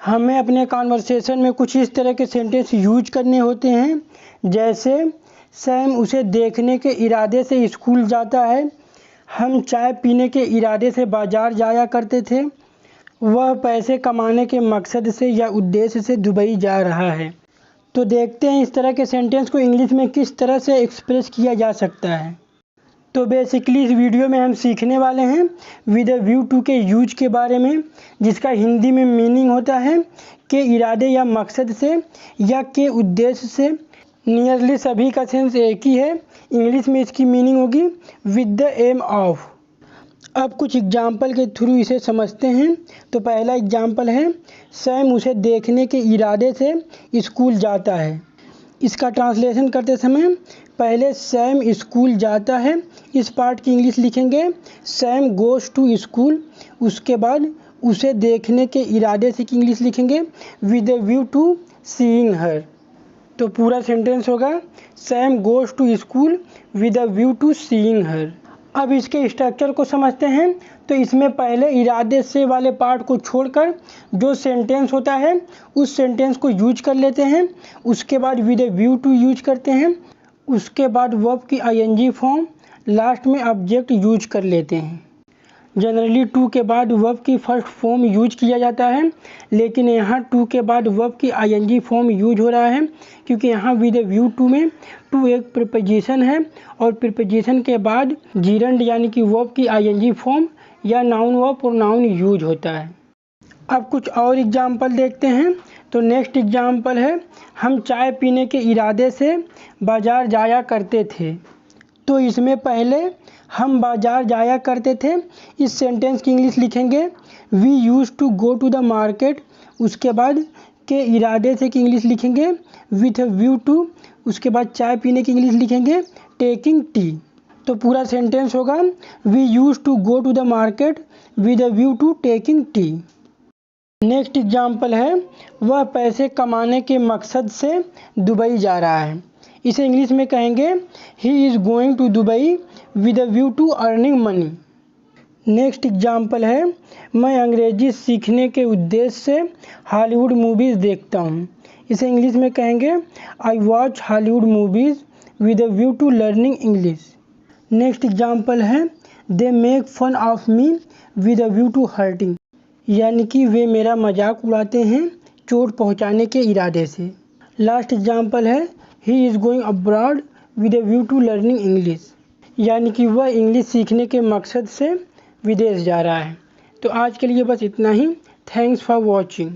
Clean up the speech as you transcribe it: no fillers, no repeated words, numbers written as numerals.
हमें अपने कॉन्वर्सेशन में कुछ इस तरह के सेंटेंस यूज करने होते हैं, जैसे सैम उसे देखने के इरादे से स्कूल जाता है, हम चाय पीने के इरादे से बाज़ार जाया करते थे, वह पैसे कमाने के मकसद से या उद्देश्य से दुबई जा रहा है। तो देखते हैं इस तरह के सेंटेंस को इंग्लिश में किस तरह से एक्सप्रेस किया जा सकता है। तो बेसिकली इस वीडियो में हम सीखने वाले हैं विद अ व्यू टू के यूज के बारे में, जिसका हिंदी में मीनिंग होता है के इरादे या मकसद से या के उद्देश्य से। नियरली सभी का सेंस एक ही है। इंग्लिश में इसकी मीनिंग होगी विद द एम ऑफ। अब कुछ एग्जाम्पल के थ्रू इसे समझते हैं। तो पहला एग्जाम्पल है, सैम उसे देखने के इरादे से स्कूल जाता है। इसका ट्रांसलेशन करते समय पहले सैम स्कूल जाता है, इस पार्ट की इंग्लिश लिखेंगे सैम गोज़ टू स्कूल। उसके बाद उसे देखने के इरादे से की इंग्लिश लिखेंगे with a view to seeing her. तो पूरा सेंटेंस होगा Sam goes to school with a view to seeing her. अब इसके स्ट्रक्चर को समझते हैं। तो इसमें पहले इरादे से वाले पार्ट को छोड़कर जो सेंटेंस होता है उस सेंटेंस को यूज कर लेते हैं। उसके बाद with a view to use करते हैं। उसके बाद वर्ब की आईएनजी फॉर्म, लास्ट में ऑब्जेक्ट यूज कर लेते हैं। जनरली टू के बाद वर्ब की फर्स्ट फॉर्म यूज किया जाता है, लेकिन यहाँ टू के बाद वर्ब की आईएनजी फॉर्म यूज हो रहा है, क्योंकि यहाँ विद अ व्यू टू में टू एक प्रीपोजिशन है और प्रीपोजिशन के बाद जीरंड यानी कि वर्ब की आईएनजी फॉर्म या नाउन व प्रोनाउन यूज होता है। अब कुछ और एग्जाम्पल देखते हैं। तो नेक्स्ट एग्जाम्पल है, हम चाय पीने के इरादे से बाज़ार जाया करते थे। तो इसमें पहले हम बाज़ार जाया करते थे, इस सेंटेंस की इंग्लिश लिखेंगे we use to go to the market. उसके बाद के इरादे से की इंग्लिश लिखेंगे विथ अ व्यू टू। उसके बाद चाय पीने की इंग्लिश लिखेंगे टेकिंग टी। तो पूरा सेंटेंस होगा we use to go to the market with a view to taking tea. Next example है, वह पैसे कमाने के मकसद से दुबई जा रहा है। इसे इंग्लिश में कहेंगे he is going to Dubai with a view to earning money. Next example है, मैं अंग्रेजी सीखने के उद्देश्य से हॉलीवुड मूवीज़ देखता हूँ। इसे इंग्लिश में कहेंगे I watch Hollywood movies with a view to learning English. Next example है, they make fun of me with a view to hurting, यानी कि वे मेरा मजाक उड़ाते हैं चोट पहुंचाने के इरादे से। लास्ट एग्जाम्पल है, he is going abroad with a view to learning English, यानी कि वह इंग्लिश सीखने के मकसद से विदेश जा रहा है। तो आज के लिए बस इतना ही। Thanks for watching.